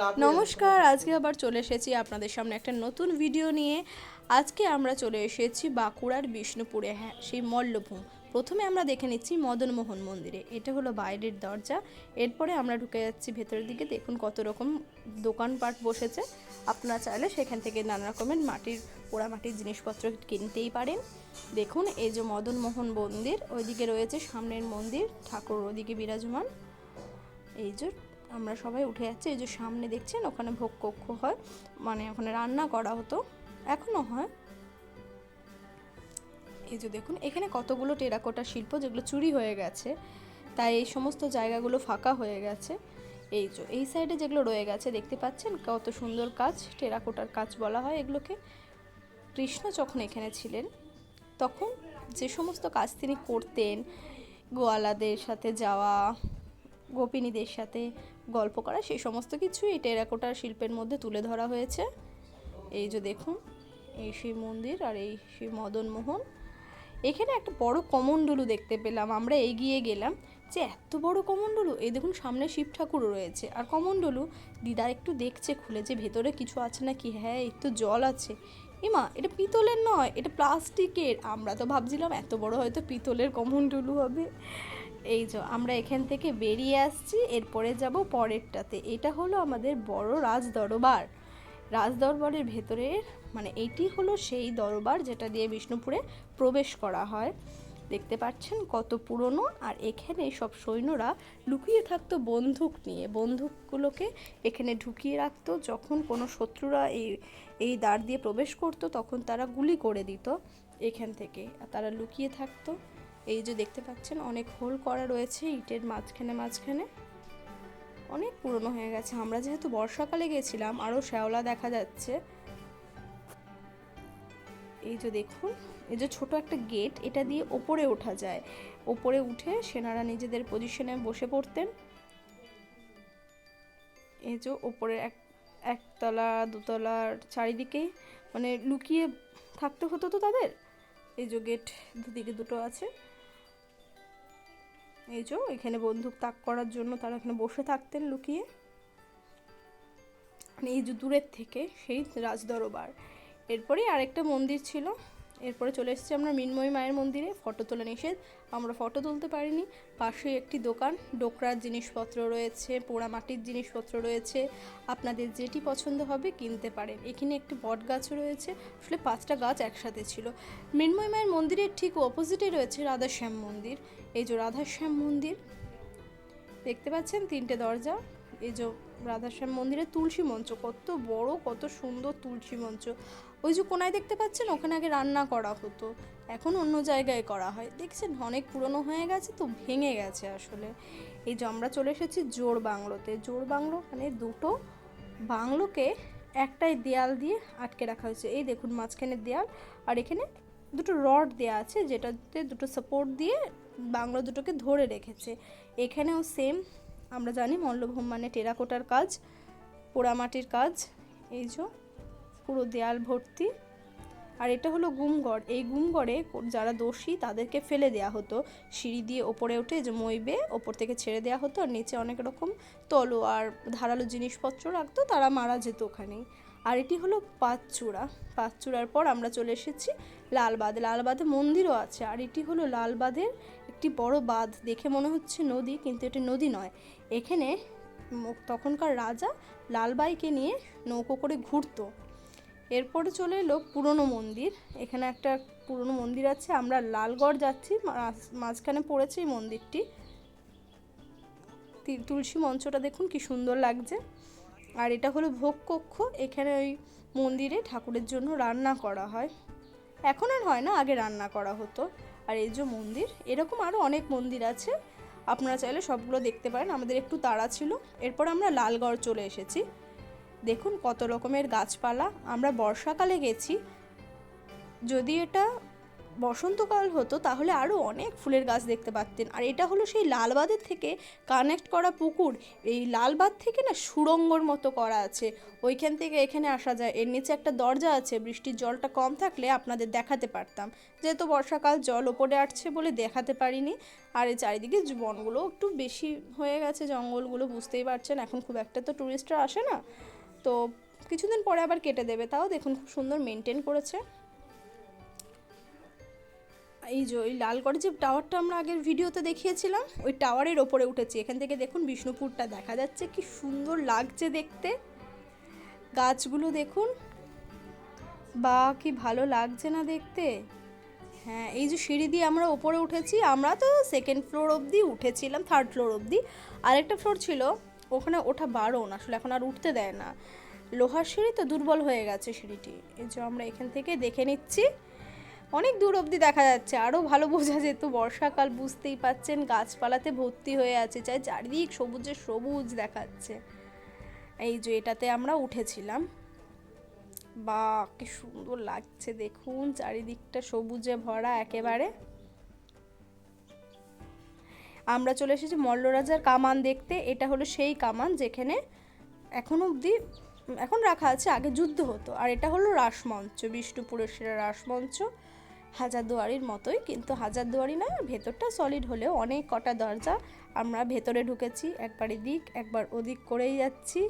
নমস্কার, আজকে আবার চলে এসেছি আপনাদের সামনে একটা নতুন ভিডিও নিয়ে। আজকে আমরা চলে এসেছি বাঁকুড়ার বিষ্ণুপুরে, হ্যাঁ সেই মল্লভূম। প্রথমে আমরা দেখে নিচ্ছি মদনমোহন মন্দিরে, এটা হলো বাইরের দরজা। এরপরে আমরা ঢুকে যাচ্ছি ভেতরের দিকে। দেখুন কত রকম দোকানপাট বসেছে, আপনারা চাইলে সেখান থেকে নানা রকমের পোড়ামাটির জিনিসপত্র কিনতেই পারেন। দেখুন এই যে মদনমোহন মন্দির, ওইদিকে রয়েছে সামনের মন্দির, ঠাকুর ওদিকে বিরাজমান। এই যে আমরা সবাই উঠে যাচ্ছি। এই যে সামনে দেখছেন ওখানে ভোগ কক্ষ হয়, মানে ওখানে রান্না করা হতো, এখনো হয়। এই যে দেখুন এখানে কতগুলো টেরাকোটা শিল্প যেগুলো চুরি হয়ে গেছে, তাই এই সমস্ত জায়গাগুলো ফাঁকা হয়ে গেছে। এই যে এই সাইডে যেগুলো রয়ে গেছে দেখতে পাচ্ছেন কত সুন্দর কাজ, টেরাকোটার কাজ বলা হয় এগুলোকে। কৃষ্ণ যখন এখানে ছিলেন তখন যে সমস্ত কাজ তিনি করতেন, গোয়ালাদের সাথে যাওয়া, গোপিনীদের সাথে গল্প করা, সেই সমস্ত কিছু এই টেরাকোটার শিল্পের মধ্যে তুলে ধরা হয়েছে। এই যে দেখুন এই সেই মন্দির আর এই সেই মদনমোহন। এখানে একটা বড় কমণ্ডলু দেখতে পেলাম, আমরা এগিয়ে গেলাম যে এত বড় কমণ্ডলু। এই দেখুন সামনে শিব ঠাকুরও রয়েছে আর কমণ্ডলু। দিদা একটু দেখছে খুলে যে ভেতরে কিছু আছে নাকি। হ্যাঁ একটু জল আছে। এমা এটা পিতলের নয়, এটা প্লাস্টিকের। আমরা তো ভাবছিলাম এত বড় হয়তো পিতলের কমণ্ডলু হবে। এই যে আমরা এখান থেকে বেরিয়ে আসছি, এরপরে যাব পরেরটাতে। এটা হলো আমাদের বড় রাজদরবার। রাজদরবারের ভেতরের মানে এইটি হলো সেই দরবার যেটা দিয়ে বিষ্ণুপুরে প্রবেশ করা হয়। দেখতে পাচ্ছেন কত পুরনো। আর এখানে সব সৈন্যরা লুকিয়ে থাকতো বন্দুক নিয়ে, বন্দুকগুলোকে এখানে ঢুকিয়ে রাখতো। যখন কোনো শত্রুরা এই দ্বার দিয়ে প্রবেশ করতো তখন তারা গুলি করে দিত এখান থেকে, আর তারা লুকিয়ে থাকতো। এই যে দেখতে পাচ্ছেন অনেক হোল করা রয়েছে ইটের মাঝখানে মাঝখানে, অনেক পুরনো হয়ে গেছে। আমরা যেহেতু বর্ষাকালে গেছিলাম আরও শ্যাওলা দেখা যাচ্ছে। এই যে দেখুন এই যে ছোট একটা গেট, এটা দিয়ে ওপরে ওঠা যায়। ওপরে উঠে সেনারা নিজেদের পজিশনে বসে পড়তেন। এই যে ওপরে একতলা দুতলার চারিদিকে মানে লুকিয়ে থাকতে হতো তো তাদের। এই যে গেট দুদিকে দুটো আছে। এই যে এখানে বন্দুক তাক করার জন্য তারা এখানে বসে থাকতেন লুকিয়ে। এই যে দূরের থেকে সেই রাজদরবার। এরপরে আরেকটা মন্দির ছিল। এরপরে চলে এসেছি আমরা মৃন্ময়ী মায়ের মন্দিরে। ফটো তোলা নিষেধ, আমরা ফটো তুলতে পারিনি। পাশে একটি দোকান, ডোকরার জিনিসপত্র রয়েছে, পোড়ামাটির জিনিসপত্র রয়েছে, আপনাদের যেটি পছন্দ হবে কিনতে পারেন। এখানে একটি বট গাছও রয়েছে, আসলে 5টা গাছ একসাথে ছিল। মৃন্ময়ী মায়ের মন্দিরের ঠিক অপোজিটে রয়েছে রাধাশ্যাম মন্দির। এই যে রাধাশ্যাম মন্দির দেখতে পাচ্ছেন, 3টে দরজা। এই যে রাধাশ্যাম মন্দিরের তুলসী মঞ্চ, কত বড় কত সুন্দর তুলসী মঞ্চ। ওই যে কোনায় দেখতে পাচ্ছেন ওখানে আগে রান্না করা হতো, এখন অন্য জায়গায় করা হয়। দেখছেন অনেক পুরনো হয়ে গেছে তো, ভেঙে গেছে আসলে। এই যে আমরা চলে এসেছি জোড় বাংলোতে। জোড় বাংলো মানে দুটো বাংলোকে একটাই দেয়াল দিয়ে আটকে রাখা হয়েছে। এই দেখুন মাঝখানের দেয়াল, আর এখানে দুটো রড দেওয়া আছে যেটাতে দুটো সাপোর্ট দিয়ে বাংলো দুটোকে ধরে রেখেছে। এখানেও সেম, আমরা জানি মল্লভূম মানে টেরাকোটার কাজ, পোড়ামাটির কাজ। এই যে পুরো দেয়াল ভর্তি। আর এটা হলো গুমগড়। এই গুমগড়ে যারা দোষী তাদেরকে ফেলে দেওয়া হতো সিঁড়ি দিয়ে ওপরে উঠে, যে মইবে ওপর থেকে ছেড়ে দেওয়া হতো, আর নিচে অনেক রকম তলোয়ার ধারালো জিনিসপত্র রাখতো, তারা মারা যেত ওখানেই। আর এটি হলো পাঁচচূড়া। পাঁচচূড়ার পর আমরা চলে এসেছি লালবাঁধ। লালবাঁধে মন্দিরও আছে। আর এটি হলো লালবাঁধের একটি বড় বাঁধ, দেখে মনে হচ্ছে নদী কিন্তু এটি নদী নয়। এখানে তখনকার রাজা লালবাইকে নিয়ে নৌকো করে ঘুরতো। এরপরে চলে এলো পুরনো মন্দির। এখানে একটা পুরনো মন্দির আছে, আমরা লালগড় যাচ্ছি, মাঝখানে পড়েছে এই মন্দিরটি। তুলসী মঞ্চটা দেখুন কি সুন্দর লাগছে। আর এটা হলো ভোগ কক্ষ, এখানে ওই মন্দিরে ঠাকুরের জন্য রান্না করা হয়। এখন আর হয় না, আগে রান্না করা হতো। আর এই যে মন্দির, এরকম আরও অনেক মন্দির আছে, আপনারা চাইলে সবগুলো দেখতে পারেন। আমাদের একটু তাড়া ছিল। এরপর আমরা লালগড় চলে এসেছি। দেখুন কত রকমের গাছপালা। আমরা বর্ষাকালে গেছি, যদি এটা বসন্তকাল হতো তাহলে আরও অনেক ফুলের গাছ দেখতে পারতেন। আর এটা হলো সেই লালবাঁধের থেকে কানেক্ট করা পুকুর। এই লালবাঁধ থেকে না সুড়ঙ্গর মতো করা আছে, ওইখান থেকে এখানে আসা যায়। এর নিচে একটা দরজা আছে, বৃষ্টির জলটা কম থাকলে আপনাদের দেখাতে পারতাম, যেহেতু বর্ষাকাল জল ওপরে আসছে বলে দেখাতে পারিনি। আর এই চারিদিকে বনগুলো একটু বেশি হয়ে গেছে, জঙ্গলগুলো বুঝতেই পারছেন, এখন খুব একটা তো টুরিস্টরা আসে না, তো কিছুদিন পরে আবার কেটে দেবে। তাও দেখুন খুব সুন্দর মেনটেন করেছে। এই যে ওই লালগড়ের যে টাওয়ারটা আমরা আগের ভিডিওতে দেখিয়েছিলাম, ওই টাওয়ারের ওপরে উঠেছি। এখান থেকে দেখুন বিষ্ণুপুরটা দেখা যাচ্ছে, কি সুন্দর লাগছে দেখতে। গাছগুলো দেখুন, বা কি ভালো লাগছে না দেখতে। হ্যাঁ, এই যে সিঁড়ি দিয়ে আমরা ওপরে উঠেছি, আমরা তো সেকেন্ড ফ্লোর অবধি উঠেছিলাম, থার্ড ফ্লোর অবধি। আরেকটা ফ্লোর ছিল, ওখানে ওঠা বারণ, আসলে এখন আর উঠতে দেয় না, লোহার সিঁড়ি তো দুর্বল হয়ে গেছে সিঁড়িটি। এই যে আমরা এখান থেকে দেখে নিচ্ছি, অনেক দূর অবধি দেখা যাচ্ছে, আরও ভালো বোঝা যেত। বর্ষাকাল বুঝতেই পাচ্ছেন, গাছপালাতে ভর্তি হয়ে আছে, চাই চারিদিক সবুজে সবুজ দেখাচ্ছে। এই যে এটাতে আমরা উঠেছিলাম, বা কি সুন্দর লাগছে দেখুন, চারিদিকটা সবুজে ভরা একেবারে। আমরা চলে এসেছি মল্লরাজার কামান দেখতে। এটা হলো সেই কামান যেখানে এখনো অবধি এখন রাখা আছে, আগে যুদ্ধ হতো। আর এটা হলো রাসমঞ্চ, বিষ্ণুপুরের সেরা রাসমঞ্চ, হাজারদুয়ারির মতোই, কিন্তু হাজারদুয়ারি না, ভেতরটা সলিড হলেও অনেক কটা দরজা। আমরা ভেতরে ঢুকেছি, একবার এদিক একবার ওদিক করেই যাচ্ছি।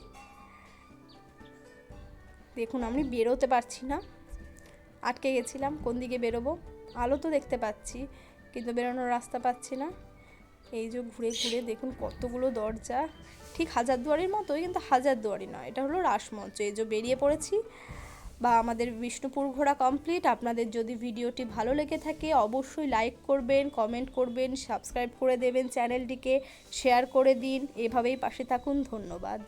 দেখুন আমি বেরোতে পারছি না, আটকে গেছিলাম, কোন দিকে বেরোবো, আলো তো দেখতে পাচ্ছি কিন্তু বেরোনোর রাস্তা পাচ্ছি না। এই যে ঘুরে ঘুরে দেখুন কতগুলো দরজা, ঠিক হাজারদুয়ারির মতোই, কিন্তু হাজারদুয়ারি নয়, এটা হলো রাসমঞ্চ। এই যে বেরিয়ে পড়েছি, বা আমাদের বিষ্ণুপুর ঘোরা কমপ্লিট। আপনাদের যদি ভিডিওটি ভালো লেগে থাকে অবশ্যই লাইক করবেন, কমেন্ট করবেন, সাবস্ক্রাইব করে দেবেন চ্যানেলটিকে, শেয়ার করে দিন, এভাবেই পাশে থাকুন। ধন্যবাদ।